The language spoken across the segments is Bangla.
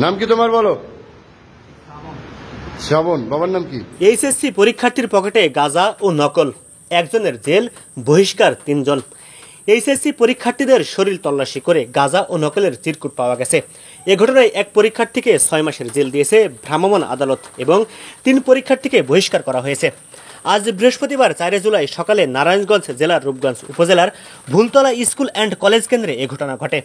নাম কি তোমার বলো? শ্রাবণ। বাবার নাম কি? এইচএসসি পরীক্ষার্থীর পকেটে গাঁজা ও নকল, একজনের জেল, বহিষ্কার 3 জন। এইচএসসি পরীক্ষার্থীদের শরীর তল্লাশি করে গাঁজা ও নকলের চিরকুট পাওয়া গেছে। এ ঘটনায় এক পরীক্ষার্থীকে 6 মাসের জেল দিয়েছে ভ্রাম্যমাণ আদালত এবং 3 পরীক্ষার্থীকে বহিষ্কার করা হয়েছে। আজ বৃহস্পতিবার 4 জুলাই সকালে নারায়ণগঞ্জ জেলার রূপগঞ্জ উপজেলার ভুলতলা স্কুল অ্যান্ড কলেজ কেন্দ্রে এ ঘটনা ঘটে।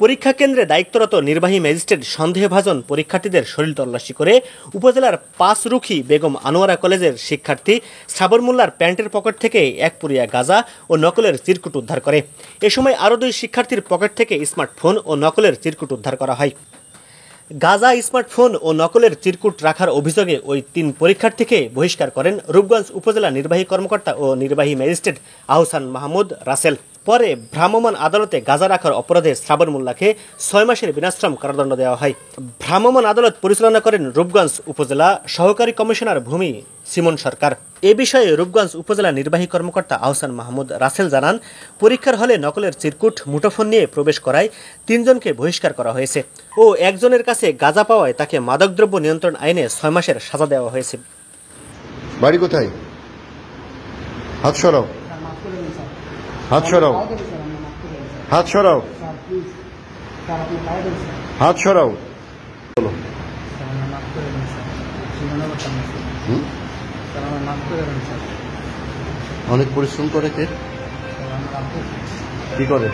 পরীক্ষা কেন্দ্রে দায়িত্বরত নির্বাহী ম্যাজিস্ট্রেট সন্দেহভাজন পরীক্ষার্থীদের শরীর তল্লাশি করে উপজেলার পাঁচরুখী বেগম আনোয়ারা কলেজের শিক্ষার্থী শ্রাবণ মোল্লার প্যান্টের পকেট থেকে 1 পুরিয়া গাঁজা ও নকলের চিরকুট উদ্ধার করে। এ সময় আরও 2 শিক্ষার্থীর পকেট থেকে স্মার্টফোন ও নকলের চিরকুট উদ্ধার করা হয়। গাঁজা, স্মার্টফোন ও নকলের চিরকুট রাখার অভিযোগে ওই 3 পরীক্ষার্থীকে বহিষ্কার করেন রূপগঞ্জ উপজেলা নির্বাহী কর্মকর্তা ও নির্বাহী ম্যাজিস্ট্রেট আহসান মাহমুদ রাসেল। পরে ভ্রাম্যমাণ আদালতে গাঁজা রাখার অপরাধে শ্রাবণ মোল্লাকে 6 মাসের বিনাশ্রম কারাদণ্ড দেওয়া হয়। ভ্রাম্যমাণ আদালত পরিচালনা করেন রূপগঞ্জ উপজেলা সহকারী কমিশনার ভূমি সিমন সরকার। এ বিষয়ে রূপগঞ্জ উপজেলা নির্বাহী কর্মকর্তা আহসান মাহমুদ রাসেল জানান, পরীক্ষার হলে নকলের চিরকুট মুঠোফোন নিয়ে প্রবেশ করায় 3 জনকে বহিষ্কার করা হয়েছে ও একজনের কাছে গাঁজা পাওয়ায় তাকে মাদকদ্রব্য নিয়ন্ত্রণ আইনে 6 মাসের সাজা দেওয়া হয়েছে। বাড়ি কোথায়? হাত সরাও, হাত সরাও, হাত সরাও, হাত সরাও। বলো। অনেক পরিশ্রম করে কে? কি করে?